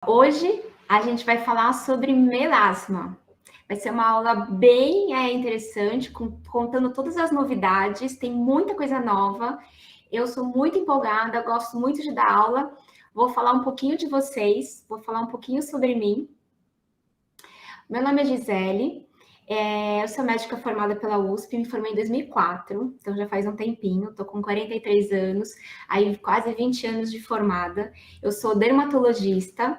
Hoje a gente vai falar sobre melasma. Vai ser uma aula bem interessante, contando todas as novidades, tem muita coisa nova. Eu sou muito empolgada, gosto muito de dar aula. Vou falar um pouquinho de vocês, vou falar um pouquinho sobre mim. Meu nome é Gisele, eu sou médica formada pela USP, me formei em 2004, então já faz um tempinho, estou com 43 anos, aí quase 20 anos de formada. Eu sou dermatologista,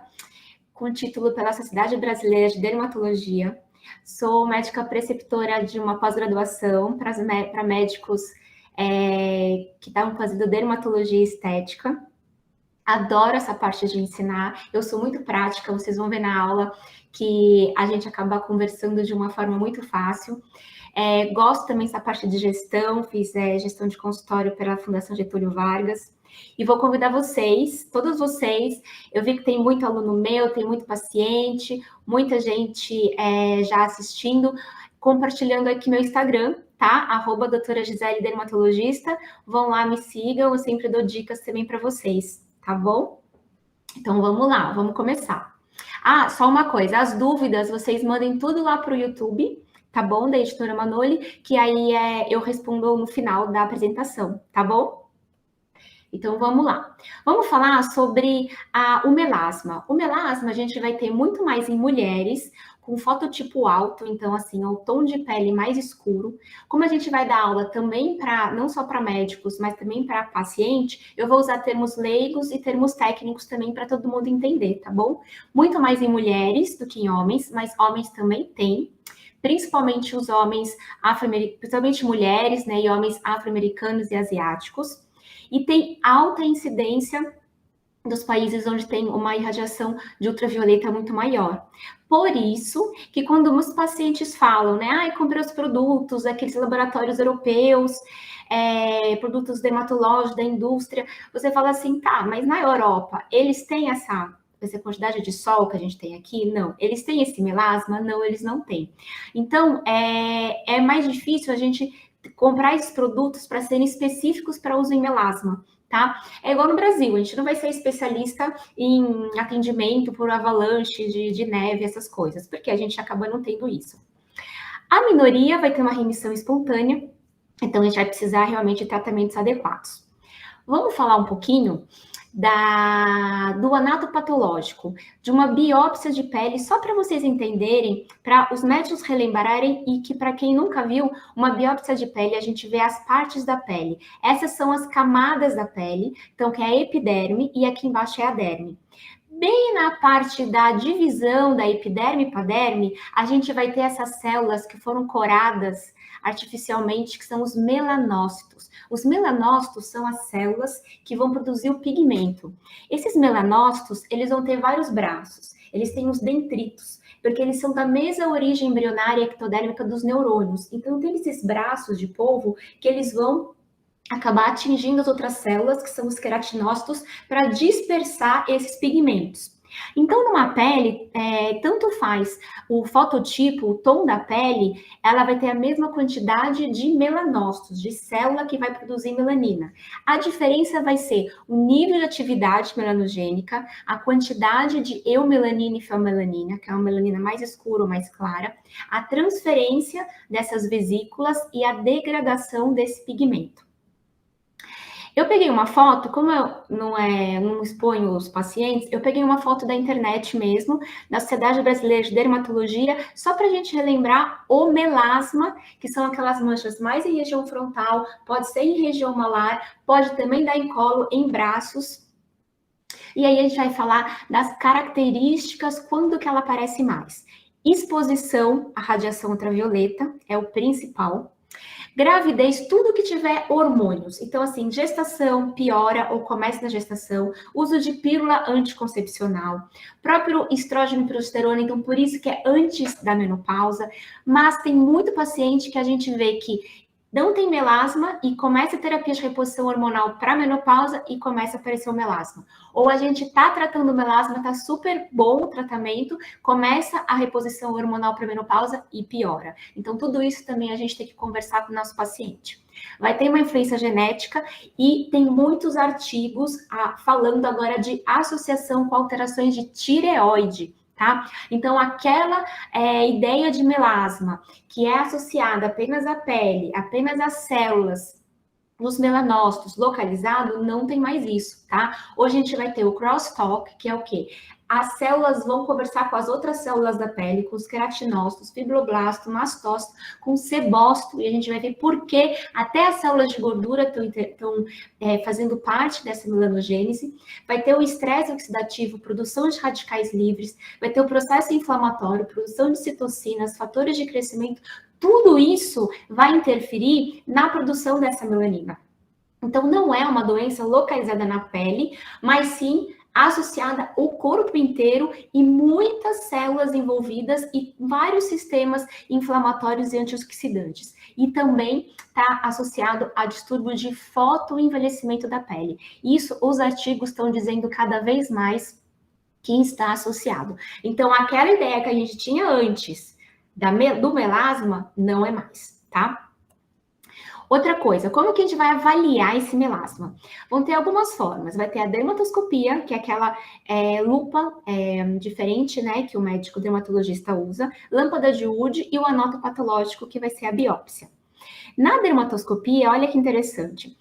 com título pela Sociedade Brasileira de Dermatologia. Sou médica preceptora de uma pós-graduação para médicos que estavam fazendo dermatologia estética. Adoro essa parte de ensinar, eu sou muito prática, vocês vão ver na aula que a gente acaba conversando de uma forma muito fácil. Gosto também dessa parte de gestão, fiz gestão de consultório pela Fundação Getúlio Vargas. E vou convidar vocês, todos vocês, eu vi que tem muito aluno meu, tem muito paciente, muita gente já assistindo, compartilhando aqui meu Instagram, tá? @doutora Gisele Dermatologista. Vão lá, me sigam, eu sempre dou dicas também para vocês, tá bom? Então vamos lá, vamos começar. Ah, só uma coisa, as dúvidas vocês mandem tudo lá para o YouTube, tá bom? Da editora Manoli, que aí eu respondo no final da apresentação, tá bom? Então vamos lá. Vamos falar sobre o melasma. O melasma a gente vai ter muito mais em mulheres, com fototipo alto, então assim, o tom de pele mais escuro. Como a gente vai dar aula também para não só para médicos, mas também para paciente, eu vou usar termos leigos e termos técnicos também para todo mundo entender, tá bom? Muito mais em mulheres do que em homens, mas homens também têm. Principalmente os homens afro-americanos, principalmente mulheres, né, e homens afro-americanos e asiáticos. E tem alta incidência dos países onde tem uma irradiação de ultravioleta muito maior. Por isso que quando os pacientes falam, né, comprei os produtos daqueles laboratórios europeus, produtos dermatológicos da indústria, você fala assim, tá, mas na Europa eles têm essa quantidade de sol que a gente tem aqui? Não. Eles têm esse melasma? Não, eles não têm. Então, é mais difícil a gente comprar esses produtos para serem específicos para uso em melasma, tá? É igual no Brasil, a gente não vai ser especialista em atendimento por avalanche de neve, essas coisas, porque a gente acaba não tendo isso. A minoria vai ter uma remissão espontânea, então a gente vai precisar realmente de tratamentos adequados. Vamos falar um pouquinho do anatopatológico, de uma biópsia de pele, só para vocês entenderem, para os médicos relembrarem e que para quem nunca viu, uma biópsia de pele, a gente vê as partes da pele. Essas são as camadas da pele, então que é a epiderme e aqui embaixo é a derme. Bem na parte da divisão da epiderme para derme, a gente vai ter essas células que foram coradas artificialmente, que são os melanócitos. Os melanócitos são as células que vão produzir o pigmento. Esses melanócitos, eles vão ter vários braços. Eles têm os dendritos, porque eles são da mesma origem embrionária ectodérmica dos neurônios. Então, tem esses braços de polvo que eles vão acabar atingindo as outras células, que são os queratinócitos, para dispersar esses pigmentos. Então, numa pele, tanto faz o fototipo, o tom da pele, ela vai ter a mesma quantidade de melanócitos, de célula que vai produzir melanina. A diferença vai ser o nível de atividade melanogênica, a quantidade de eumelanina e feomelanina, que é uma melanina mais escura ou mais clara, a transferência dessas vesículas e a degradação desse pigmento. Eu peguei uma foto, como eu não exponho os pacientes, eu peguei uma foto da internet mesmo, da Sociedade Brasileira de Dermatologia, só para a gente relembrar o melasma, que são aquelas manchas mais em região frontal, pode ser em região malar, pode também dar em colo, em braços. E aí a gente vai falar das características, quando que ela aparece mais. Exposição à radiação ultravioleta é o principal. Gravidez, tudo que tiver hormônios. Então, assim, gestação piora ou começa na gestação, uso de pílula anticoncepcional, próprio estrógeno e progesterona, então por isso que é antes da menopausa, mas tem muito paciente que a gente vê que não tem melasma e começa a terapia de reposição hormonal para menopausa e começa a aparecer o melasma. Ou a gente está tratando o melasma, está super bom o tratamento, começa a reposição hormonal para menopausa e piora. Então, tudo isso também a gente tem que conversar com o nosso paciente. Vai ter uma influência genética e tem muitos artigos falando agora de associação com alterações de tireoide, tá? Então, aquela ideia de melasma que é associada apenas à pele, apenas às células, nos melanócitos localizado, não tem mais isso, tá? Hoje a gente vai ter o crosstalk, que é o quê? As células vão conversar com as outras células da pele, com os queratinócitos, fibroblasto, mastócito, com o sebócito, e a gente vai ver por que até as células de gordura estão fazendo parte dessa melanogênese. Vai ter o estresse oxidativo, produção de radicais livres, vai ter o processo inflamatório, produção de citocinas, fatores de crescimento. Tudo isso vai interferir na produção dessa melanina. Então, não é uma doença localizada na pele, mas sim associada ao corpo inteiro e muitas células envolvidas e vários sistemas inflamatórios e antioxidantes. E também está associado a distúrbio de fotoenvelhecimento da pele. Isso os artigos estão dizendo cada vez mais que está associado. Então, aquela ideia que a gente tinha antes do melasma não é mais, tá? Outra coisa, como que a gente vai avaliar esse melasma? Vão ter algumas formas. Vai ter a dermatoscopia, que é aquela lupa diferente, né, que o médico dermatologista usa, lâmpada de Wood e o anatopatológico, que vai ser a biópsia. Na dermatoscopia, olha que interessante.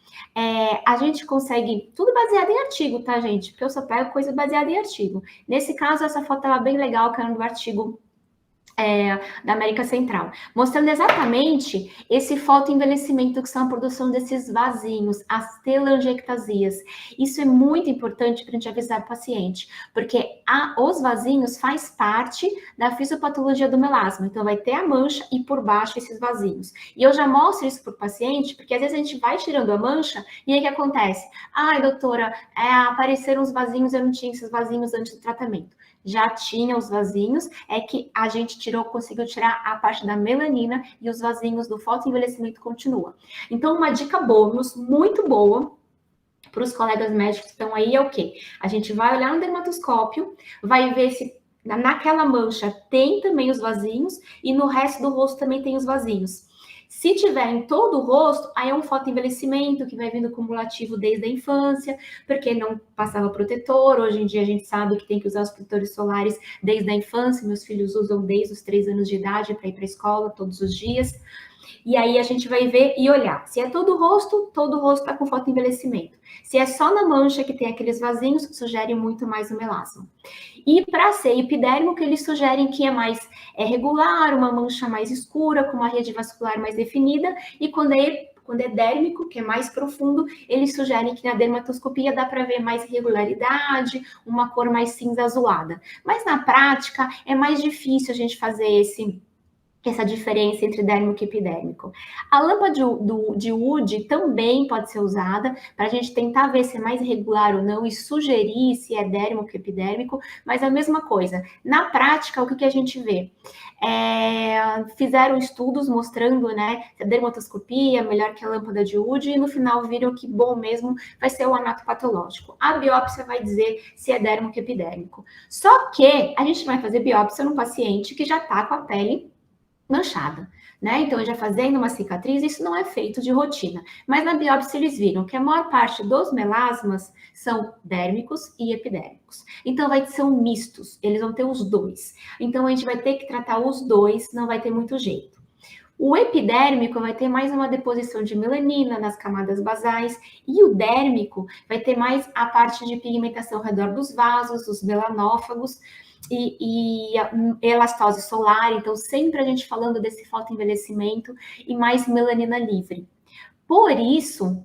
A gente consegue, tudo baseado em artigo, tá, gente? Porque eu só pego coisa baseada em artigo. Nesse caso, essa foto estava bem legal, que era do artigo da América Central, mostrando exatamente esse fotoenvelhecimento, que são a produção desses vasinhos, as telangiectasias. Isso é muito importante para a gente avisar o paciente, porque os vasinhos faz parte da fisiopatologia do melasma, então vai ter a mancha e por baixo esses vasinhos. E eu já mostro isso para o paciente, porque às vezes a gente vai tirando a mancha e aí o que acontece? Ai, doutora, apareceram os vasinhos, eu não tinha esses vasinhos antes do tratamento. Já tinha os vasinhos, é que a gente conseguiu tirar a parte da melanina e os vasinhos do fotoenvelhecimento continua. Então, uma dica bônus, muito boa, para os colegas médicos que estão aí é o quê? A gente vai olhar no dermatoscópio, vai ver se naquela mancha tem também os vasinhos e no resto do rosto também tem os vasinhos. Se tiver em todo o rosto, aí é um fotoenvelhecimento que vai vindo cumulativo desde a infância, porque não passava protetor. Hoje em dia a gente sabe que tem que usar os protetores solares desde a infância. Meus filhos usam desde os 3 anos de idade para ir para a escola todos os dias. E aí a gente vai ver e olhar. Se é todo o rosto está com fotoenvelhecimento. Se é só na mancha que tem aqueles vasinhos, sugere muito mais o melasma. E para ser epidérmico, eles sugerem que é mais regular, uma mancha mais escura, com uma rede vascular mais definida, e quando é dérmico, que é mais profundo, eles sugerem que na dermatoscopia dá para ver mais irregularidade, uma cor mais cinza azulada. Mas na prática é mais difícil a gente fazer essa diferença entre dérmico e epidérmico. A lâmpada de Wood também pode ser usada para a gente tentar ver se é mais irregular ou não e sugerir se é dérmico ou epidérmico, mas a mesma coisa. Na prática, o que a gente vê? Fizeram estudos mostrando, né, a dermatoscopia é melhor que a lâmpada de Wood e no final viram que bom mesmo vai ser o anatopatológico. A biópsia vai dizer se é dérmico ou epidérmico. Só que a gente vai fazer biópsia num paciente que já está com a pele manchada, né? Então, já fazendo uma cicatriz, isso não é feito de rotina. Mas na biópsia eles viram que a maior parte dos melasmas são dérmicos e epidérmicos. Então, são mistos, eles vão ter os dois. Então, a gente vai ter que tratar os dois, não vai ter muito jeito. O epidérmico vai ter mais uma deposição de melanina nas camadas basais e o dérmico vai ter mais a parte de pigmentação ao redor dos vasos, os melanófagos, e elastose solar, então sempre a gente falando desse fotoenvelhecimento e mais melanina livre. Por isso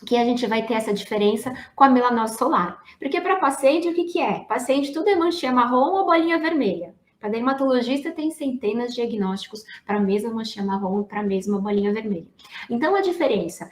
que a gente vai ter essa diferença com a melanose solar. Porque para paciente, o que é? Paciente, tudo é manchinha marrom ou bolinha vermelha. Para dermatologista, tem centenas de diagnósticos para a mesma manchinha marrom e para a mesma bolinha vermelha. Então, a diferença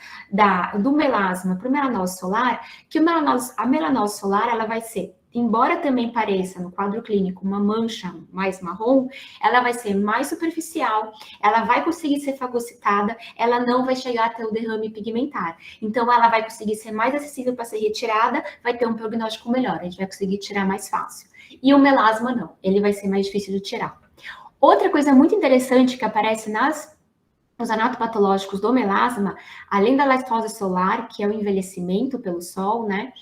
do melasma para o melanose solar, que a melanose solar, ela vai ser, embora também pareça no quadro clínico uma mancha mais marrom, ela vai ser mais superficial, ela vai conseguir ser fagocitada, ela não vai chegar até o derrame pigmentar. Então, ela vai conseguir ser mais acessível para ser retirada, vai ter um prognóstico melhor, a gente vai conseguir tirar mais fácil. E o melasma não, ele vai ser mais difícil de tirar. Outra coisa muito interessante que aparece nas os anatopatológicos do melasma, além da litose solar, que é o envelhecimento pelo sol, né?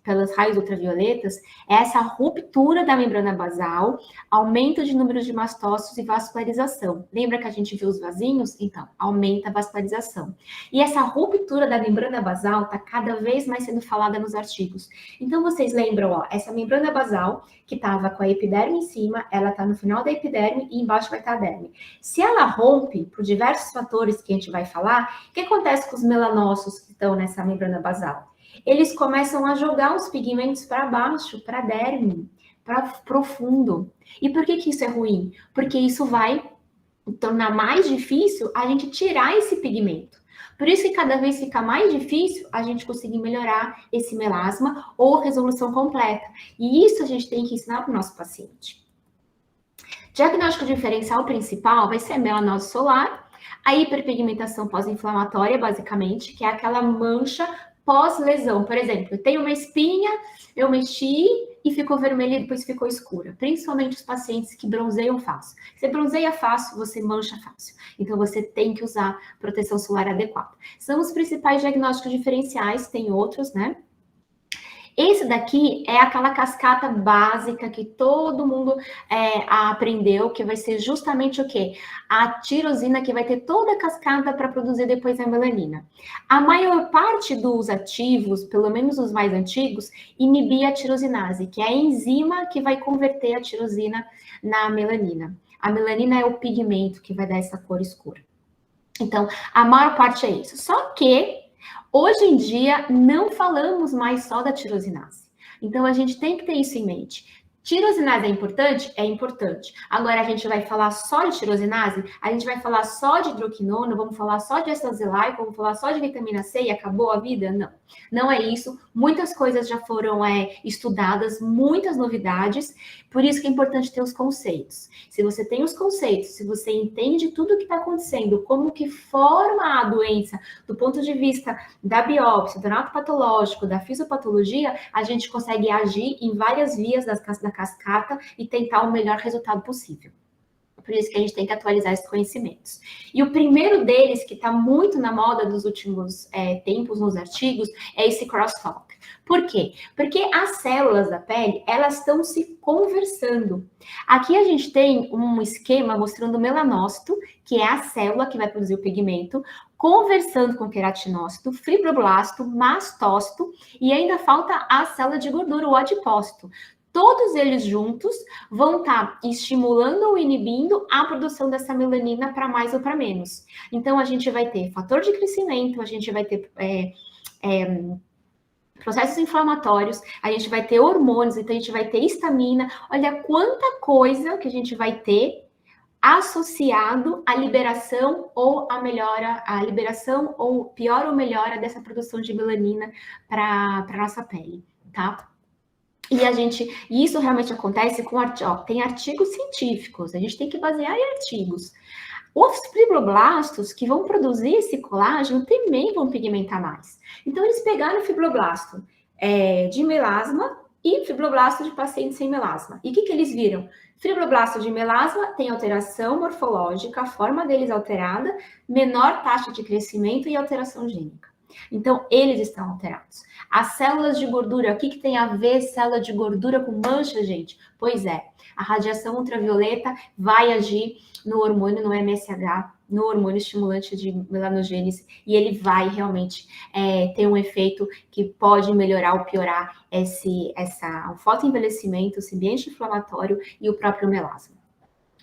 Pelos raios ultravioletas, é essa ruptura da membrana basal, aumento de número de mastócitos e vascularização. Lembra que a gente viu os vasinhos? Então, aumenta a vascularização. E essa ruptura da membrana basal está cada vez mais sendo falada nos artigos. Então, vocês lembram, ó, essa membrana basal, que estava com a epiderme em cima, ela está no final da epiderme e embaixo vai estar a derme. Se ela rompe, por diversos fatores que a gente vai falar, o que acontece com os melanócitos que estão nessa membrana basal? Eles começam a jogar os pigmentos para baixo, para a derme, para profundo. E por que isso é ruim? Porque isso vai tornar mais difícil a gente tirar esse pigmento. Por isso que cada vez fica mais difícil a gente conseguir melhorar esse melasma ou resolução completa. E isso a gente tem que ensinar para o nosso paciente. Diagnóstico diferencial principal vai ser melanose solar, a hiperpigmentação pós-inflamatória, basicamente, que é aquela mancha pós-lesão. Por exemplo, eu tenho uma espinha, eu mexi e ficou vermelha e depois ficou escura. Principalmente os pacientes que bronzeiam fácil. Você bronzeia fácil, você mancha fácil. Então, você tem que usar proteção solar adequada. São os principais diagnósticos diferenciais, tem outros, né? Esse daqui é aquela cascata básica que todo mundo aprendeu, que vai ser justamente o quê? A tirosina, que vai ter toda a cascata para produzir depois a melanina. A maior parte dos ativos, pelo menos os mais antigos, inibia a tirosinase, que é a enzima que vai converter a tirosina na melanina. A melanina é o pigmento que vai dar essa cor escura. Então, a maior parte é isso. Só que hoje em dia, não falamos mais só da tirosinase. Então, a gente tem que ter isso em mente. Tirosinase é importante? É importante. Agora, a gente vai falar só de tirosinase? A gente vai falar só de hidroquinona? Vamos falar só de ácido azelaico? Vamos falar só de vitamina C e acabou a vida? Não. Não é isso. Muitas coisas já foram estudadas, muitas novidades. Por isso que é importante ter os conceitos. Se você tem os conceitos, se você entende tudo o que está acontecendo, como que forma a doença, do ponto de vista da biópsia, do anatopatológico, da fisiopatologia, a gente consegue agir em várias vias da cascata e tentar o melhor resultado possível. Por isso que a gente tem que atualizar esses conhecimentos. E o primeiro deles, que está muito na moda dos últimos tempos nos artigos, é esse crosstalk. Por quê? Porque as células da pele, elas estão se conversando. Aqui a gente tem um esquema mostrando o melanócito, que é a célula que vai produzir o pigmento, conversando com o queratinócito, fibroblasto, mastócito, e ainda falta a célula de gordura, o adipócito. Todos eles juntos vão estar estimulando ou inibindo a produção dessa melanina para mais ou para menos. Então, a gente vai ter fator de crescimento, a gente vai ter processos inflamatórios, a gente vai ter hormônios, então a gente vai ter histamina. Olha quanta coisa que a gente vai ter associado à liberação ou à melhora, à liberação ou pior ou melhora dessa produção de melanina para a nossa pele, tá? E isso realmente acontece com tem artigos científicos, a gente tem que basear em artigos. Os fibroblastos que vão produzir esse colágeno também vão pigmentar mais. Então, eles pegaram o fibroblasto de melasma e fibroblasto de pacientes sem melasma. E o que eles viram? Fibroblasto de melasma tem alteração morfológica, a forma deles alterada, menor taxa de crescimento e alteração gênica. Então, eles estão alterados. As células de gordura, o que tem a ver célula de gordura com mancha, gente? Pois é, a radiação ultravioleta vai agir no hormônio, no MSH, no hormônio estimulante de melanogênese, e ele vai realmente ter um efeito que pode melhorar ou piorar o fotoenvelhecimento, esse ambiente inflamatório e o próprio melasma.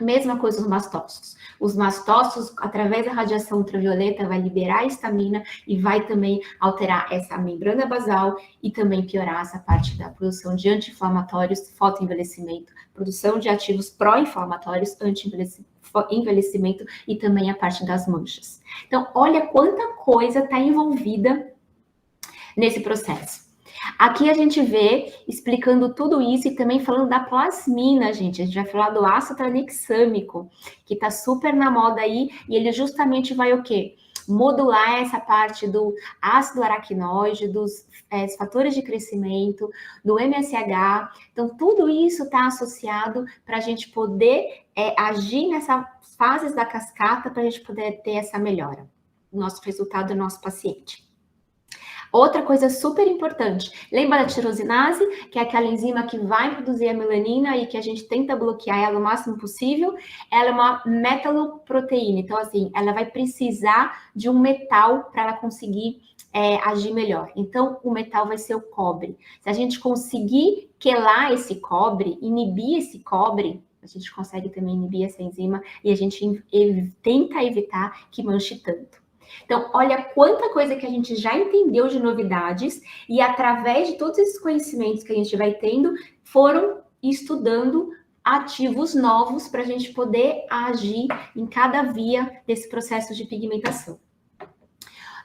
Mesma coisa os mastócitos. Os mastócitos, através da radiação ultravioleta, vai liberar a histamina e vai também alterar essa membrana basal e também piorar essa parte da produção de anti-inflamatórios, fotoenvelhecimento, produção de ativos pró-inflamatórios, anti-envelhecimento e também a parte das manchas. Então, olha quanta coisa está envolvida nesse processo. Aqui a gente vê explicando tudo isso e também falando da plasmina, gente. A gente vai falar do ácido tranexâmico, que tá super na moda aí, e ele justamente vai o quê? modular essa parte do ácido araquinóide, dos fatores de crescimento, do MSH. Então, tudo isso está associado para a gente poder agir nessas fases da cascata, para a gente poder ter essa melhora, o nosso resultado do nosso paciente. Outra coisa super importante, lembra da tirosinase, que é aquela enzima que vai produzir a melanina e que a gente tenta bloquear ela o máximo possível? Ela é uma metaloproteína, então assim, ela vai precisar de um metal para ela conseguir agir melhor. Então, o metal vai ser o cobre. Se a gente conseguir quelar esse cobre, inibir esse cobre, a gente consegue também inibir essa enzima e a gente tenta evitar que manche tanto. Então, olha quanta coisa que a gente já entendeu de novidades e através de todos esses conhecimentos que a gente vai tendo, foram estudando ativos novos para a gente poder agir em cada via desse processo de pigmentação.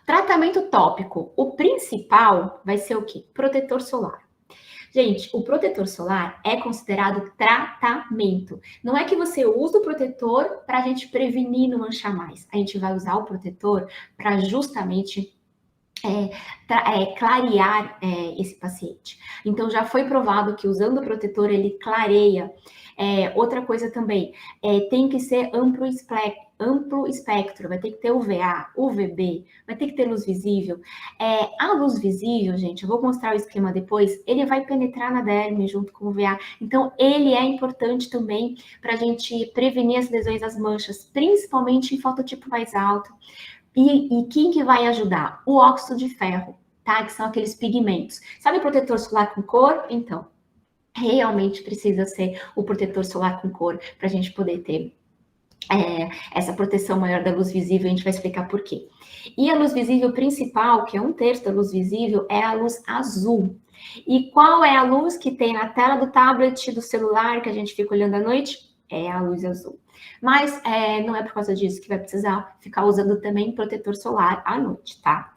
Tratamento tópico. O principal vai ser o quê? Protetor solar. Gente, o protetor solar é considerado tratamento. Não é que você usa o protetor para a gente prevenir não manchar mais. A gente vai usar o protetor para justamente clarear esse paciente. Então, já foi provado que usando o protetor, ele clareia. Outra coisa também, tem que ser amplo espectro, vai ter que ter UVA, UVB, vai ter que ter luz visível. A luz visível, gente, eu vou mostrar o esquema depois, ele vai penetrar na derme junto com o UVA. Então, ele é importante também para a gente prevenir as lesões das manchas, principalmente em fototipo mais alto. E quem que vai ajudar? O óxido de ferro, tá? Que são aqueles pigmentos. Sabe o protetor solar com cor? Então, realmente precisa ser o protetor solar com cor para a gente poder ter essa proteção maior da luz visível. A gente vai explicar por quê. E a luz visível principal, que é 1/3 da luz visível, é a luz azul. E qual é a luz que tem na tela do tablet, do celular, que a gente fica olhando à noite? É a luz azul. Mas não é por causa disso que vai precisar ficar usando também protetor solar à noite, tá?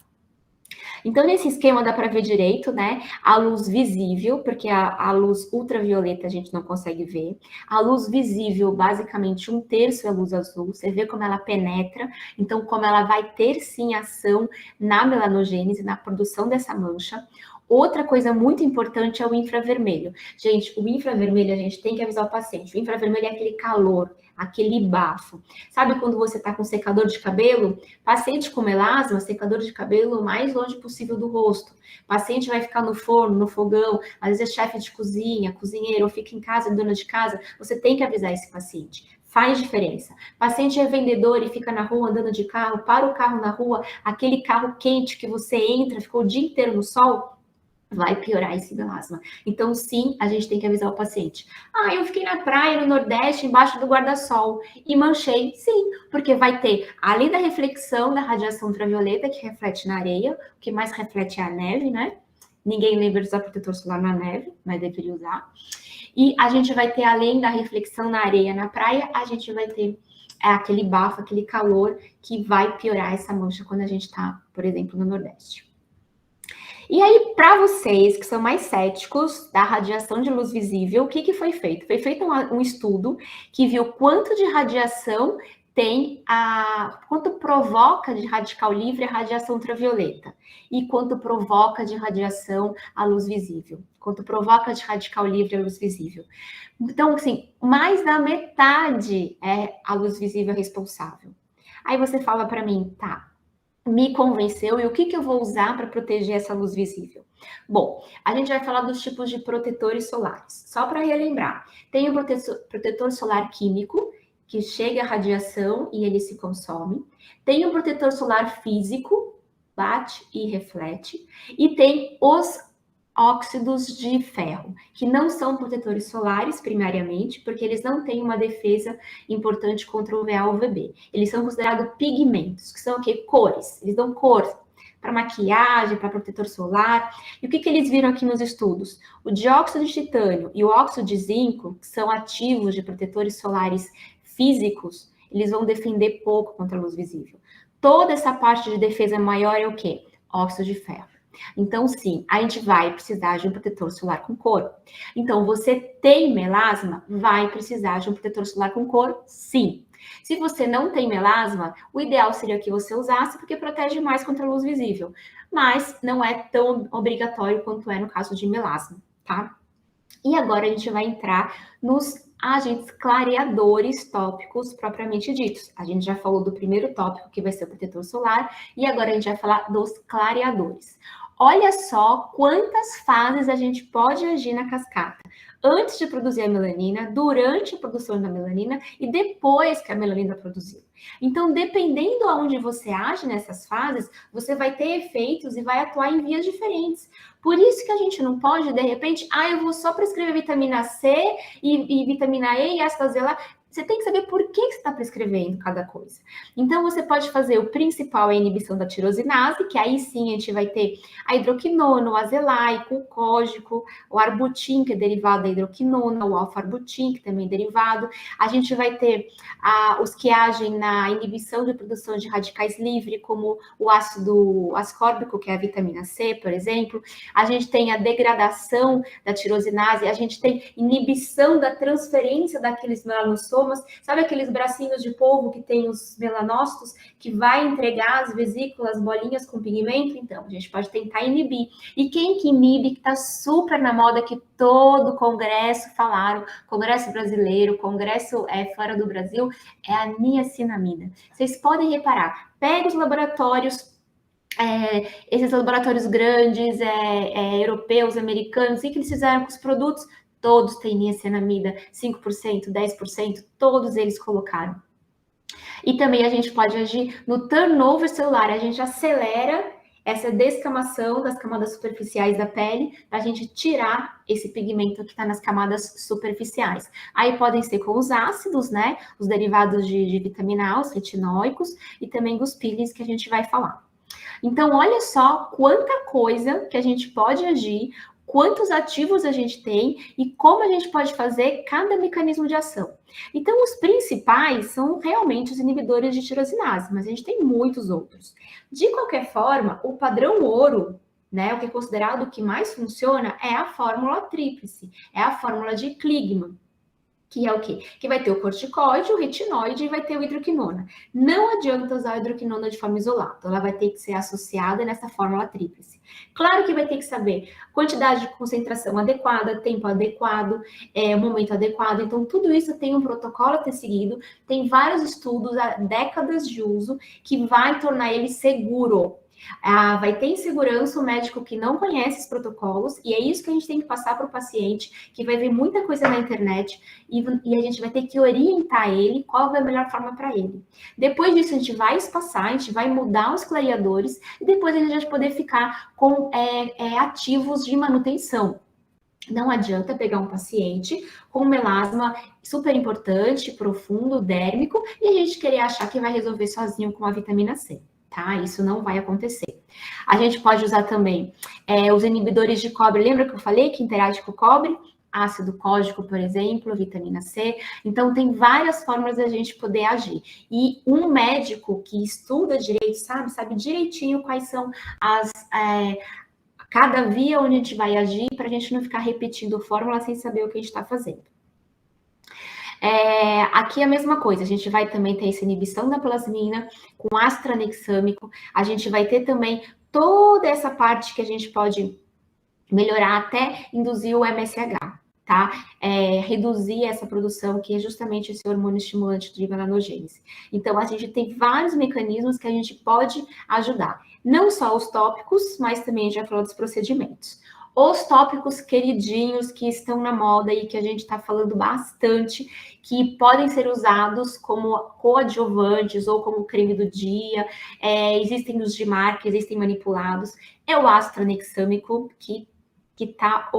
Então, nesse esquema dá para ver direito, né? A luz visível, porque a luz ultravioleta a gente não consegue ver. A luz visível, basicamente 1/3 é a luz azul. Você vê como ela penetra, então como ela vai ter sim ação na melanogênese, na produção dessa mancha. Outra coisa muito importante é o infravermelho. Gente, o infravermelho a gente tem que avisar o paciente. O infravermelho é aquele calor, aquele bafo. Sabe quando você está com secador de cabelo? Paciente com melasma, secador de cabelo o mais longe possível do rosto. Paciente vai ficar no forno, no fogão, às vezes é chefe de cozinha, cozinheiro, ou fica em casa, dona de casa. Você tem que avisar esse paciente. Faz diferença. Paciente é vendedor e fica na rua andando de carro, para o carro na rua, aquele carro quente que você entra, ficou o dia inteiro no sol, vai piorar esse melasma. Então, sim, a gente tem que avisar o paciente. Eu fiquei na praia, no Nordeste, embaixo do guarda-sol e manchei. Sim, porque vai ter, além da reflexão da radiação ultravioleta, que reflete na areia, o que mais reflete é a neve, né? Ninguém lembra de usar protetor solar na neve, mas deveria usar. E a gente vai ter, além da reflexão na areia, na praia, a gente vai ter aquele bafo, aquele calor que vai piorar essa mancha quando a gente está, por exemplo, no Nordeste. E aí, para vocês que são mais céticos da radiação de luz visível, o que foi feito? Foi feito um estudo que viu quanto de radiação tem quanto provoca de radical livre a radiação ultravioleta e quanto provoca de radiação a luz visível. Quanto provoca de radical livre a luz visível. Então, assim, mais da metade é a luz visível responsável. Aí você fala para mim, tá, me convenceu, e o que eu vou usar para proteger essa luz visível? Bom, a gente vai falar dos tipos de protetores solares. Só para relembrar, tem o protetor solar químico, que chega a radiação e ele se consome. Tem o protetor solar físico, bate e reflete. E tem os óxidos de ferro, que não são protetores solares primariamente, porque eles não têm uma defesa importante contra o UVA e UVB. Eles são considerados pigmentos, que são o quê? Cores. Eles dão cor para maquiagem, para protetor solar. E o que eles viram aqui nos estudos? O dióxido de titânio e o óxido de zinco, que são ativos de protetores solares físicos, eles vão defender pouco contra a luz visível. Toda essa parte de defesa maior é o quê? Óxido de ferro. Então, sim, a gente vai precisar de um protetor solar com cor. Então, você tem melasma? Vai precisar de um protetor solar com cor? Sim. Se você não tem melasma, o ideal seria que você usasse, porque protege mais contra a luz visível, mas não é tão obrigatório quanto é no caso de melasma, tá? E agora a gente vai entrar nos agentes clareadores tópicos propriamente ditos. A gente já falou do primeiro tópico, que vai ser o protetor solar, e agora a gente vai falar dos clareadores. Olha só quantas fases a gente pode agir na cascata. Antes de produzir a melanina, durante a produção da melanina e depois que a melanina produziu. Então, dependendo aonde você age nessas fases, você vai ter efeitos e vai atuar em vias diferentes. Por isso que a gente não pode, de repente, eu vou só prescrever vitamina C e vitamina E e ácido azelaico. Você tem que saber por que você está prescrevendo cada coisa. Então, você pode fazer o principal, a inibição da tirosinase, que aí sim a gente vai ter a hidroquinona, o azelaico, o cógico, o arbutin, que é derivado da hidroquinona, o alfa-arbutin, que também é derivado. A gente vai ter os que agem na inibição de produção de radicais livres, como o ácido ascórbico, que é a vitamina C, por exemplo. A gente tem a degradação da tirosinase, a gente tem inibição da transferência daqueles melanossomas. Sabe aqueles bracinhos de polvo que tem os melanócitos, que vai entregar as vesículas, bolinhas com pigmento? Então, a gente pode tentar inibir. E quem que inibe, que está super na moda, que todo congresso falaram, congresso brasileiro, congresso fora do Brasil, é a niacinamida. Vocês podem reparar, pega os laboratórios, esses laboratórios grandes, europeus, americanos, e que eles fizeram com os produtos, todos têm niacinamida, 5%, 10%, todos eles colocaram. E também a gente pode agir no turnover celular, a gente acelera essa descamação das camadas superficiais da pele, para a gente tirar esse pigmento que está nas camadas superficiais. Aí podem ser com os ácidos, né? Os derivados de vitamina A, os retinóicos, e também dos peelings que a gente vai falar. Então, olha só quanta coisa que a gente pode agir, quantos ativos a gente tem e como a gente pode fazer cada mecanismo de ação. Então, os principais são realmente os inibidores de tirosinase, mas a gente tem muitos outros. De qualquer forma, o padrão ouro, né, o que é considerado o que mais funciona, é a fórmula tríplice, é a fórmula de Kligman. Que é o quê? Que vai ter o corticoide, o retinoide e vai ter o hidroquinona. Não adianta usar a hidroquinona de forma isolada, ela vai ter que ser associada nessa fórmula tríplice. Claro que vai ter que saber quantidade de concentração adequada, tempo adequado, momento adequado. Então, tudo isso tem um protocolo a ter seguido, tem vários estudos, há décadas de uso, que vai tornar ele seguro. Vai ter insegurança o médico que não conhece os protocolos, e é isso que a gente tem que passar para o paciente, que vai ver muita coisa na internet, e a gente vai ter que orientar ele qual é a melhor forma para ele. Depois disso, a gente vai espaçar, a gente vai mudar os clareadores, e depois a gente vai poder ficar com ativos de manutenção. Não adianta pegar um paciente com melasma super importante, profundo, dérmico, e a gente querer achar que vai resolver sozinho com a vitamina C. Tá? Isso não vai acontecer. A gente pode usar também os inibidores de cobre. Lembra que eu falei que interage com o cobre? Ácido cógico, por exemplo, vitamina C. Então, tem várias formas da gente poder agir. E um médico que estuda direito, sabe direitinho quais são cada via onde a gente vai agir, para a gente não ficar repetindo fórmula sem saber o que a gente está fazendo. Aqui é a mesma coisa, a gente vai também ter essa inibição da plasmina com ácido tranexâmico, a gente vai ter também toda essa parte que a gente pode melhorar até induzir o MSH, tá? Reduzir essa produção, que é justamente esse hormônio estimulante de melanogênese. Então, a gente tem vários mecanismos que a gente pode ajudar. Não só os tópicos, mas também a gente já falou dos procedimentos. Os tópicos queridinhos que estão na moda e que a gente está falando bastante, que podem ser usados como coadjuvantes ou como creme do dia, existem os de marca, existem manipulados, é o ácido tranexâmico, que está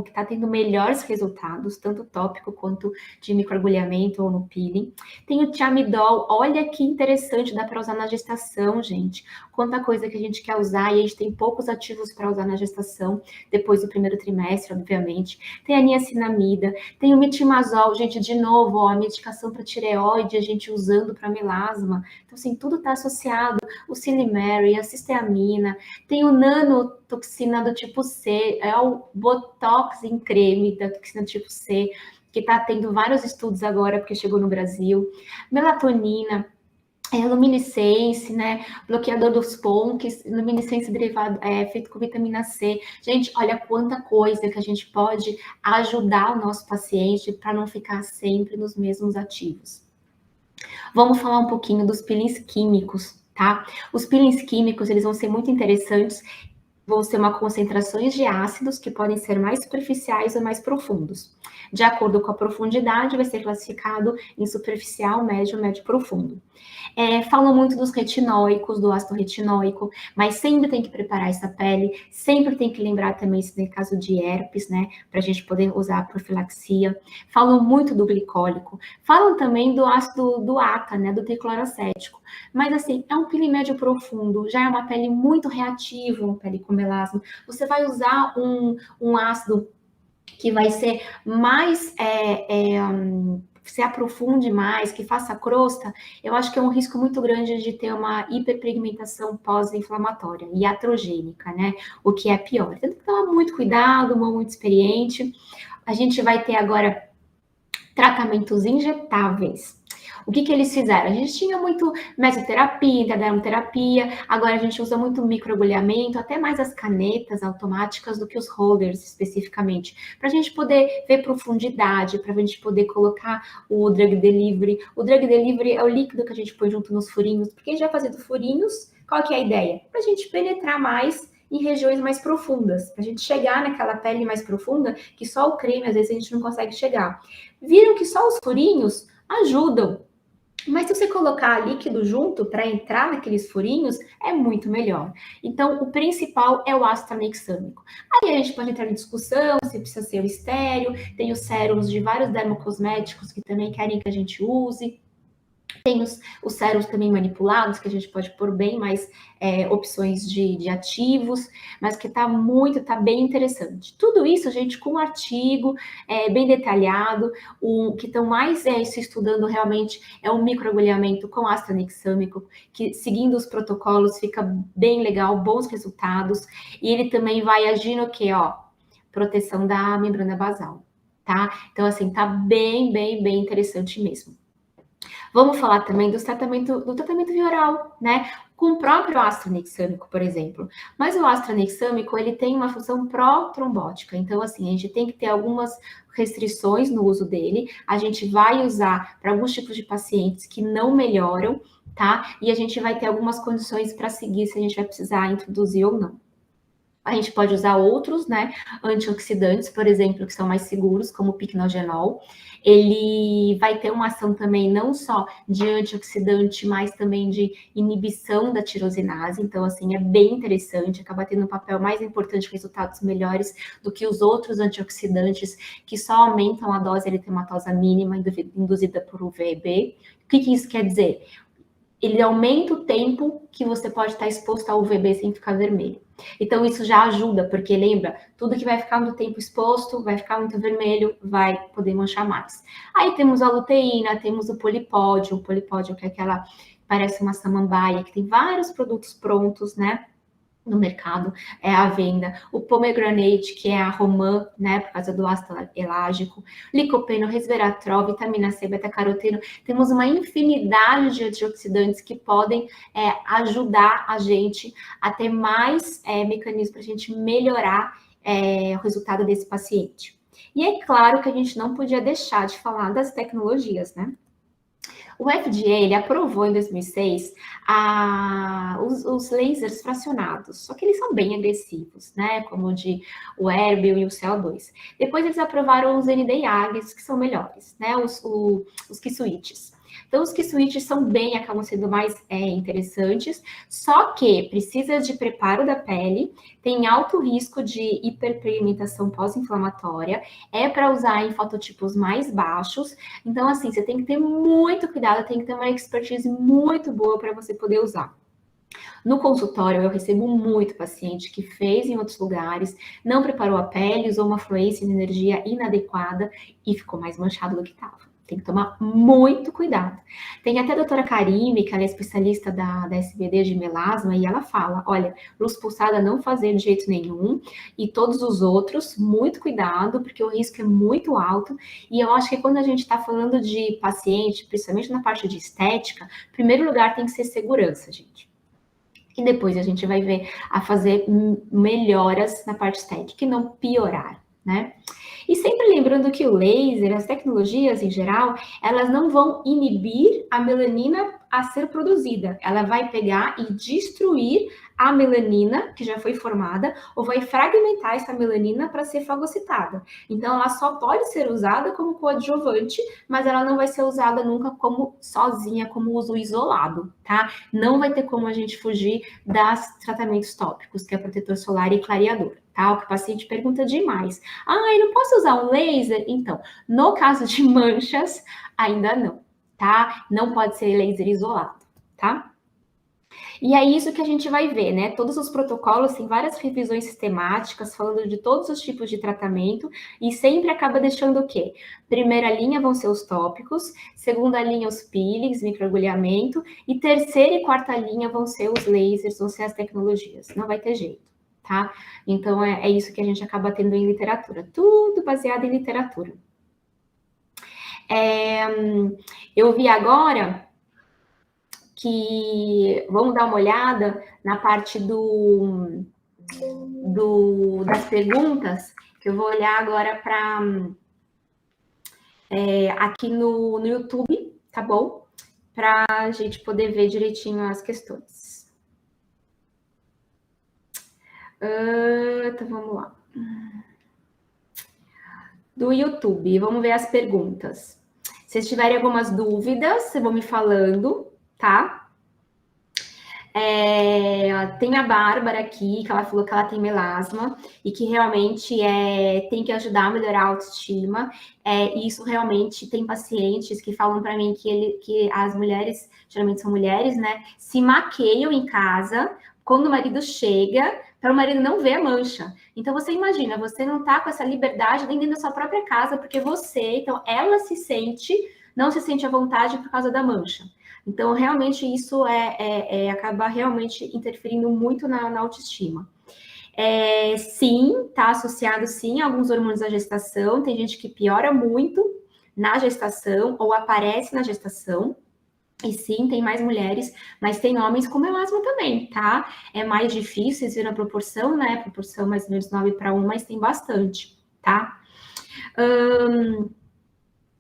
que tá tendo melhores resultados, tanto tópico quanto de microagulhamento ou no peeling. Tem o Thiamidol, olha que interessante, dá para usar na gestação, gente. Quanta coisa que a gente quer usar, e a gente tem poucos ativos para usar na gestação, depois do primeiro trimestre, obviamente. Tem a niacinamida, tem o metimazol, gente, de novo, a medicação para tireoide, a gente usando para melasma. Então, assim, tudo está associado. O Silimary, a cisteamina, tem o nanotoxina do tipo C, é o Botox em creme da toxina tipo C, que está tendo vários estudos agora, porque chegou no Brasil. Melatonina, luminescência, né? Bloqueador dos PONCs, luminescência derivada, feito com vitamina C. Gente, olha quanta coisa que a gente pode ajudar o nosso paciente para não ficar sempre nos mesmos ativos. Vamos falar um pouquinho dos peelings químicos, tá? Os peelings químicos, eles vão ser muito interessantes, vão ser uma concentrações de ácidos que podem ser mais superficiais ou mais profundos. De acordo com a profundidade, vai ser classificado em superficial, médio, médio profundo. Falam muito dos retinóicos, do ácido retinóico, mas sempre tem que preparar essa pele, sempre tem que lembrar também se tem caso de herpes, né, para a gente poder usar a profilaxia. Falam muito do glicólico, falam também do ácido do ATA, né, do tricloracético. Mas assim, é um peeling médio profundo, já é uma pele muito reativa, uma pele com melasma. Você vai usar um ácido que vai ser mais se aprofunde mais, que faça crosta, eu acho que é um risco muito grande de ter uma hiperpigmentação pós-inflamatória, iatrogênica, né? O que é pior. Tem que tomar muito cuidado, uma muito experiente. A gente vai ter agora tratamentos injetáveis. O que eles fizeram? A gente tinha muito mesoterapia, interdermoterapia, agora a gente usa muito microagulhamento, até mais as canetas automáticas do que os holders especificamente, para a gente poder ver profundidade, para a gente poder colocar o drug delivery. O drug delivery é o líquido que a gente põe junto nos furinhos, porque a gente vai fazendo furinhos, qual que é a ideia? Para a gente penetrar mais em regiões mais profundas, para a gente chegar naquela pele mais profunda que só o creme, às vezes, a gente não consegue chegar. Viram que só os furinhos ajudam, mas se você colocar líquido junto para entrar naqueles furinhos, é muito melhor. Então, o principal é o ácido tranexâmico. Aí a gente pode entrar em discussão se precisa ser o estéreo, tem os sérums de vários dermocosméticos que também querem que a gente use. Tem os sérums também manipulados, que a gente pode pôr bem mais opções de ativos, mas que tá bem interessante. Tudo isso, gente, com um artigo bem detalhado, o que estão mais se estudando realmente é o microagulhamento com ácido tranexâmico, que seguindo os protocolos fica bem legal, bons resultados, e ele também vai agir no quê? Proteção da membrana basal, tá? Então, assim, tá bem interessante mesmo. Vamos falar também do tratamento via oral, né? Com o próprio ácido tranexâmico, por exemplo. Mas o ácido tranexâmico, ele tem uma função pró-trombótica. Então, assim, a gente tem que ter algumas restrições no uso dele. A gente vai usar para alguns tipos de pacientes que não melhoram, tá? E a gente vai ter algumas condições para seguir se a gente vai precisar introduzir ou não. A gente pode usar outros, né, antioxidantes, por exemplo, que são mais seguros, como o picnogenol. Ele vai ter uma ação também não só de antioxidante, mas também de inibição da tirosinase. Então, assim, é bem interessante, acaba tendo um papel mais importante, resultados melhores do que os outros antioxidantes que só aumentam a dose eritematosa mínima induzida por UVB. O que isso quer dizer? Ele aumenta o tempo que você pode estar exposto ao UVB sem ficar vermelho. Então, isso já ajuda, porque lembra, tudo que vai ficar muito tempo exposto, vai ficar muito vermelho, vai poder manchar mais. Aí temos a luteína, temos o polipódio que é aquela, parece uma samambaia, que tem vários produtos prontos, né? No mercado, à venda, o pomegranate, que é a romã, né, por causa do ácido elágico, licopeno, resveratrol, vitamina C, beta-caroteno, temos uma infinidade de antioxidantes que podem ajudar a gente a ter mais mecanismos para a gente melhorar o resultado desse paciente. E é claro que a gente não podia deixar de falar das tecnologias, né? O FDA ele aprovou em 2006 os lasers fracionados, só que eles são bem agressivos, né? Como o Erbil e o CO2. Depois eles aprovaram os NDIAGs, que são melhores, né? Os Q-switches. Então, os Q-switches acabam sendo mais interessantes, só que precisa de preparo da pele, tem alto risco de hiperpigmentação pós-inflamatória, é para usar em fototipos mais baixos. Então, assim, você tem que ter muito cuidado, tem que ter uma expertise muito boa para você poder usar. No consultório, eu recebo muito paciente que fez em outros lugares, não preparou a pele, usou uma fluência de energia inadequada e ficou mais manchado do que estava. Tem que tomar muito cuidado. Tem até a doutora Karime, que ela é especialista da SBD de melasma, e ela fala, olha, luz pulsada não fazer de jeito nenhum, e todos os outros, muito cuidado, porque o risco é muito alto, e eu acho que quando a gente está falando de paciente, principalmente na parte de estética, em primeiro lugar tem que ser segurança, gente. E depois a gente vai ver a fazer melhoras na parte estética e não piorar, né? E sempre lembrando que o laser, as tecnologias em geral, elas não vão inibir a melanina a ser produzida. Ela vai pegar e destruir a melanina que já foi formada, ou vai fragmentar essa melanina para ser fagocitada. Então, ela só pode ser usada como coadjuvante, mas ela não vai ser usada nunca como sozinha, como uso isolado, tá? Não vai ter como a gente fugir dos tratamentos tópicos, que é protetor solar e clareador, tá? O que o paciente pergunta demais. Ah, eu não posso usar um laser? Então, no caso de manchas, ainda não, tá? Não pode ser laser isolado, tá? E é isso que a gente vai ver, né? Todos os protocolos têm várias revisões sistemáticas falando de todos os tipos de tratamento e sempre acaba deixando o quê? Primeira linha vão ser os tópicos, segunda linha os peelings, microagulhamento e terceira e quarta linha vão ser os lasers, vão ser as tecnologias. Não vai ter jeito, tá? Então é isso que a gente acaba tendo em literatura, tudo baseado em literatura. Eu vi agora que vamos dar uma olhada na parte das perguntas, que eu vou olhar agora para aqui no YouTube, tá bom? Para a gente poder ver direitinho as questões. Então vamos lá. Do YouTube, vamos ver as perguntas. Se vocês tiverem algumas dúvidas, vocês vão me falando, tá? Tem a Bárbara aqui, que ela falou que ela tem melasma e que realmente tem que ajudar a melhorar a autoestima. E isso realmente tem pacientes que falam para mim que as mulheres, geralmente são mulheres, né, se maqueiam em casa quando o marido chega, para o marido não ver a mancha. Então você imagina, você não tá com essa liberdade dentro da sua própria casa, porque então ela não se sente à vontade por causa da mancha. Então, realmente, isso acaba realmente interferindo muito na autoestima. Sim, está associado, sim, a alguns hormônios da gestação. Tem gente que piora muito na gestação ou aparece na gestação. E sim, tem mais mulheres, mas tem homens com melasma também, tá? É mais difícil, vocês viram a proporção, né? Proporção mais ou menos 9:1, mas tem bastante, tá?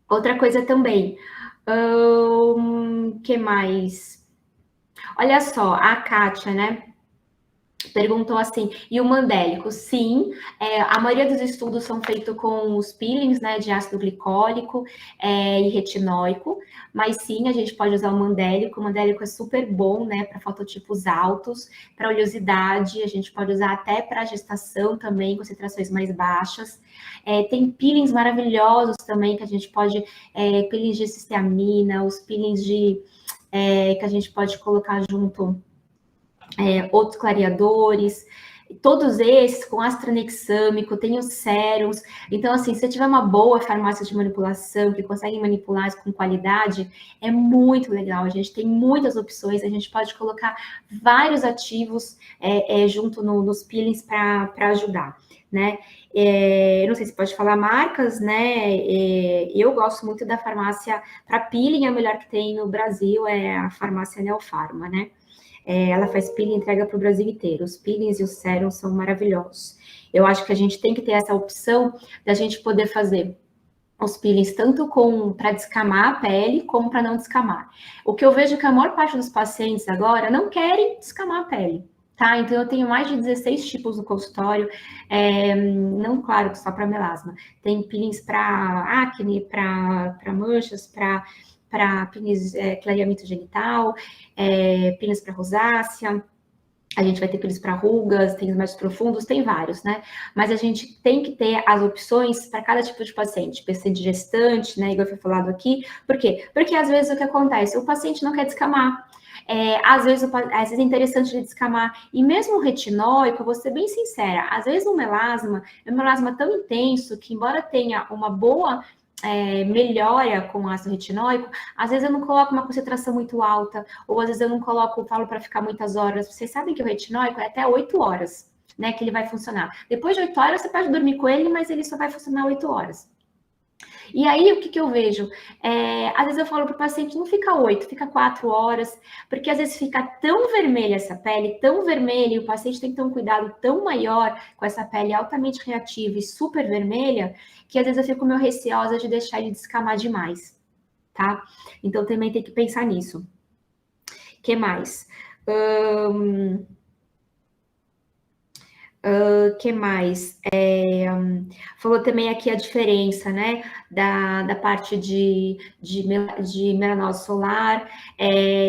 Outra coisa também, que mais? Olha só, a Kátia, né? Perguntou assim, e o mandélico? Sim, a maioria dos estudos são feitos com os peelings, né, de ácido glicólico e retinóico, mas sim, a gente pode usar o mandélico é super bom, né, para fototipos altos, para oleosidade, a gente pode usar até para gestação também, concentrações mais baixas. Tem peelings maravilhosos também, que a gente pode, peelings de cisteamina, os peelings que a gente pode colocar junto outros clareadores, todos esses com AstraNexâmico, tem os sérums. Então, assim, se você tiver uma boa farmácia de manipulação, que consegue manipular isso com qualidade, é muito legal. A gente tem muitas opções, a gente pode colocar vários ativos junto nos peelings para ajudar, né? Não sei se pode falar marcas, né? Eu gosto muito da farmácia para peeling, a melhor que tem no Brasil é a farmácia Neofarma, né? Ela faz peeling e entrega para o Brasil inteiro. Os peelings e os sérums são maravilhosos. Eu acho que a gente tem que ter essa opção da gente poder fazer os peelings tanto para descamar a pele, como para não descamar. O que eu vejo é que a maior parte dos pacientes agora não querem descamar a pele, tá? Então, eu tenho mais de 16 tipos no consultório, não, claro, só para melasma. Tem peelings para acne, para manchas, para peelings, clareamento genital, peelings para rosácea, a gente vai ter peelings para rugas, tem os mais profundos, tem vários, né? Mas a gente tem que ter as opções para cada tipo de paciente, paciente gestante, né? Igual foi falado aqui. Por quê? Porque às vezes o que acontece? O paciente não quer descamar. Às vezes é interessante ele descamar. E mesmo o retinóico, eu vou ser bem sincera, às vezes o melasma é um melasma tão intenso que, embora tenha uma boa melhora com ácido retinóico, às vezes eu não coloco uma concentração muito alta, ou às vezes eu não coloco, falo para ficar muitas horas. Vocês sabem que o retinóico é até 8 horas, né, que ele vai funcionar. Depois de 8 horas, você pode dormir com ele, mas ele só vai funcionar 8 horas. E aí, o que eu vejo? Às vezes eu falo para o paciente, não fica 8, fica 4 horas, porque às vezes fica tão vermelha essa pele, tão vermelha, e o paciente tem que ter um cuidado tão maior com essa pele altamente reativa e super vermelha, que às vezes eu fico meio receosa de deixar ele descamar demais, tá? Então também tem que pensar nisso. O que mais? Que mais? Falou também aqui a diferença, né, da parte de melanose solar,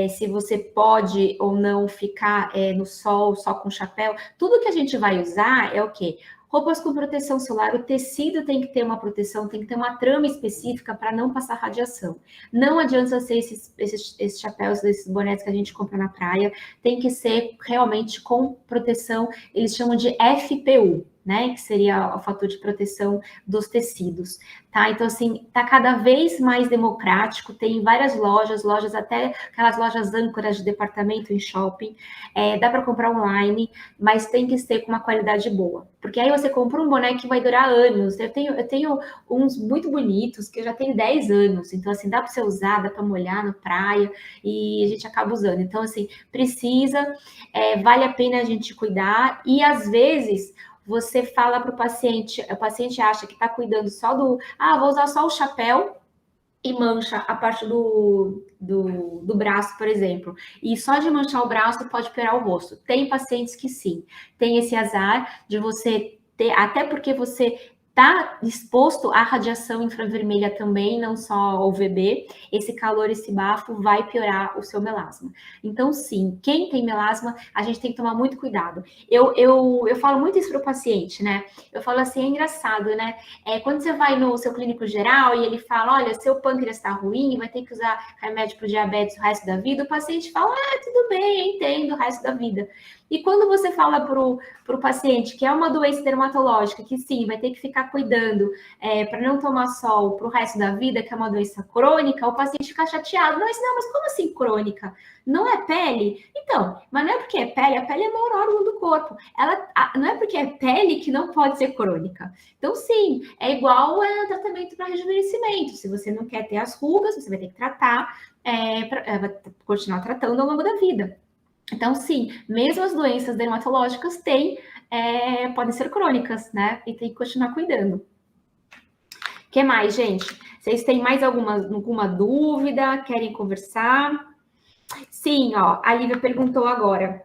se você pode ou não ficar no sol só com chapéu. Tudo que a gente vai usar é o quê? Roupas com proteção solar, o tecido tem que ter uma proteção, tem que ter uma trama específica para não passar radiação. Não adianta ser esses chapéus, esses bonés que a gente compra na praia, tem que ser realmente com proteção, eles chamam de FPU, né, que seria o fator de proteção dos tecidos, tá? Então, assim, tá cada vez mais democrático, tem várias lojas até aquelas lojas âncoras de departamento em shopping, dá para comprar online, mas tem que ser com uma qualidade boa, porque aí você compra um boné que vai durar anos. Eu tenho uns muito bonitos, que eu já tenho 10 anos, então, assim, dá para você usar, dá para molhar na praia, e a gente acaba usando. Então, assim, precisa, vale a pena a gente cuidar, e às vezes você fala para o paciente acha que está cuidando só vou usar só o chapéu e mancha a parte do braço, por exemplo. E só de manchar o braço pode piorar o rosto. Tem pacientes que sim, tem esse azar de você ter, até porque você está exposto à radiação infravermelha também, não só ao UVB, esse calor, esse bafo vai piorar o seu melasma. Então, sim, quem tem melasma, a gente tem que tomar muito cuidado. Eu falo muito isso para o paciente, né? Eu falo assim, é engraçado, né? Quando você vai no seu clínico geral e ele fala, olha, seu pâncreas está ruim, vai ter que usar remédio para o diabetes o resto da vida, o paciente fala, tudo bem, eu entendo o resto da vida. E quando você fala para o paciente que é uma doença dermatológica, que sim, vai ter que ficar cuidando para não tomar sol para o resto da vida, que é uma doença crônica, o paciente fica chateado. Mas não, mas como assim crônica? Não é pele? Então, mas não é porque é pele, a pele é o maior órgão do corpo. Não é porque é pele que não pode ser crônica. Então, sim, é igual tratamento para rejuvenescimento. Se você não quer ter as rugas, você vai ter que tratar, vai continuar tratando ao longo da vida. Então, sim, mesmo as doenças dermatológicas podem ser crônicas, né? E tem que continuar cuidando. O que mais, gente? Vocês têm mais alguma dúvida? Querem conversar? Sim, ó, a Lívia perguntou agora.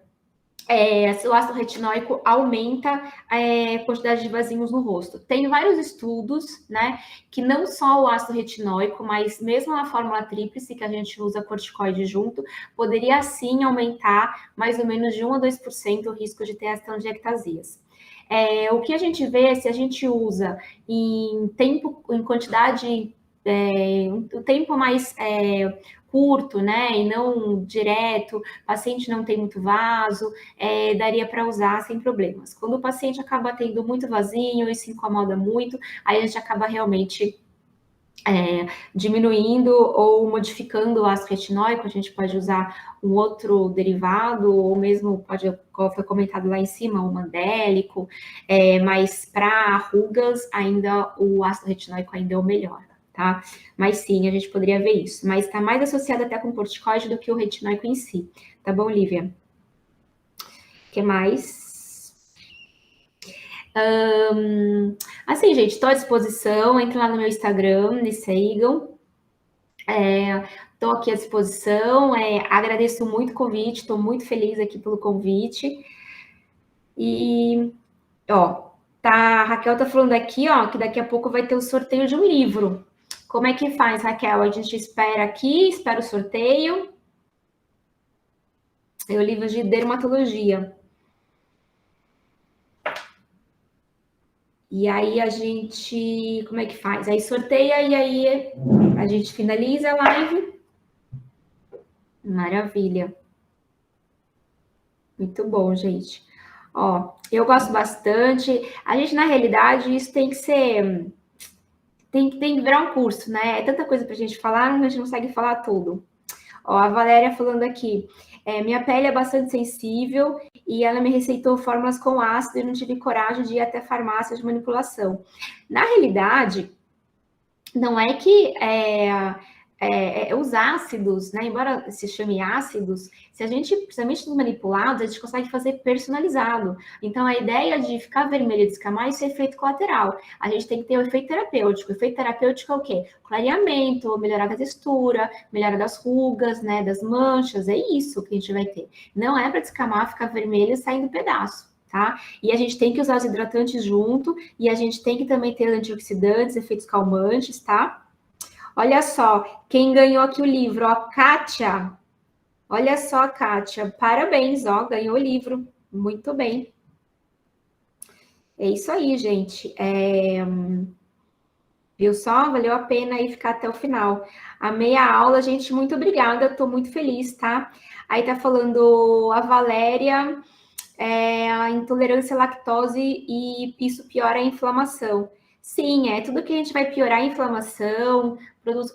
Se o ácido retinóico aumenta a quantidade de vasinhos no rosto. Tem vários estudos, né, que não só o ácido retinóico, mas mesmo na fórmula tríplice, que a gente usa corticoide junto, poderia sim aumentar mais ou menos de 1 a 2% o risco de ter as telangiectasias. O que a gente vê, se a gente usa em quantidade, o tempo mais curto, né, e não direto, o paciente não tem muito vaso, daria para usar sem problemas. Quando o paciente acaba tendo muito vasinho e se incomoda muito, aí a gente acaba realmente diminuindo ou modificando o ácido retinóico. A gente pode usar um outro derivado, ou mesmo pode, como foi comentado lá em cima, o mandélico, mas para rugas ainda o ácido retinóico ainda é o melhor. Tá? Mas sim, a gente poderia ver isso. Mas está mais associado até com o corticoide do que o retinóico em si. Tá bom, Lívia? O que mais? Assim, gente, estou à disposição. Entre lá no meu Instagram, me sigam. Estou aqui à disposição. Agradeço muito o convite, estou muito feliz aqui pelo convite. E, ó, a Raquel tá falando aqui, ó, que daqui a pouco vai ter o sorteio de um livro. Como é que faz, Raquel? A gente espera aqui, espera o sorteio. É o livro de dermatologia. E aí a gente, como é que faz? Aí sorteia e aí a gente finaliza a live. Maravilha. Muito bom, gente. Ó, eu gosto bastante. A gente, na realidade, isso tem que ser Tem que virar um curso, né? É tanta coisa para a gente falar, a gente não consegue falar tudo. Ó, a Valéria falando aqui. Minha pele é bastante sensível e ela me receitou fórmulas com ácido e não tive coragem de ir até farmácia de manipulação. Na realidade, não é que os ácidos, né? Embora se chame ácidos, se a gente, principalmente dos manipulados, a gente consegue fazer personalizado. Então, a ideia de ficar vermelho e descamar, isso é efeito colateral. A gente tem que ter o efeito terapêutico. O efeito terapêutico é o quê? Clareamento, melhorar a textura, melhora das rugas, né? Das manchas, é isso que a gente vai ter. Não é para descamar, ficar vermelho e saindo pedaço. Tá? E a gente tem que usar os hidratantes junto, e a gente tem que também ter antioxidantes, efeitos calmantes, tá? Olha só, quem ganhou aqui o livro, ó, Kátia. Olha só, Kátia, parabéns, ó, ganhou o livro. Muito bem. É isso aí, gente. Viu só? Valeu a pena aí ficar até o final. Amei a aula, gente. Muito obrigada, tô muito feliz, tá? Aí tá falando a Valéria. A intolerância à lactose e isso piora a inflamação. Sim, tudo que a gente vai piorar a inflamação,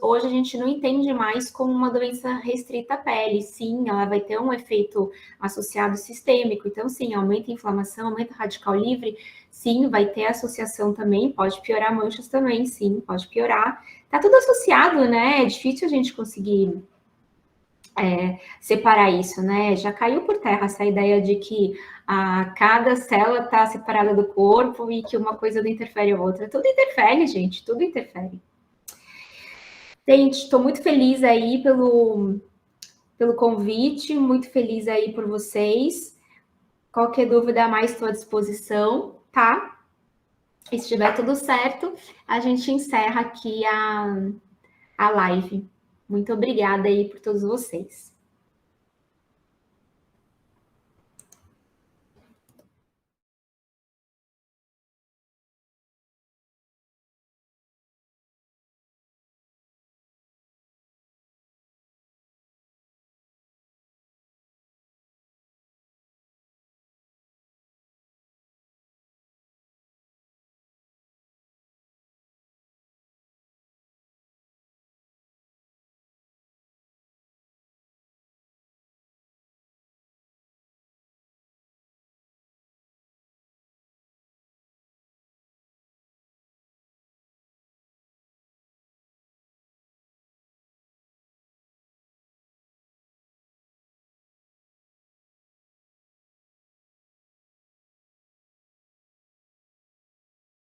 hoje a gente não entende mais como uma doença restrita à pele. Sim, ela vai ter um efeito associado sistêmico. Então, sim, aumenta a inflamação, aumenta o radical livre. Sim, vai ter associação também, pode piorar manchas também, sim, pode piorar. Tá tudo associado, né? É difícil a gente conseguir separar isso, né? Já caiu por terra essa ideia de que cada célula está separada do corpo e que uma coisa não interfere a outra. Tudo interfere, gente, tudo interfere. Gente, estou muito feliz aí pelo convite, muito feliz aí por vocês. Qualquer dúvida a mais estou à disposição, tá? E se estiver tudo certo, a gente encerra aqui a live. Muito obrigada aí por todos vocês.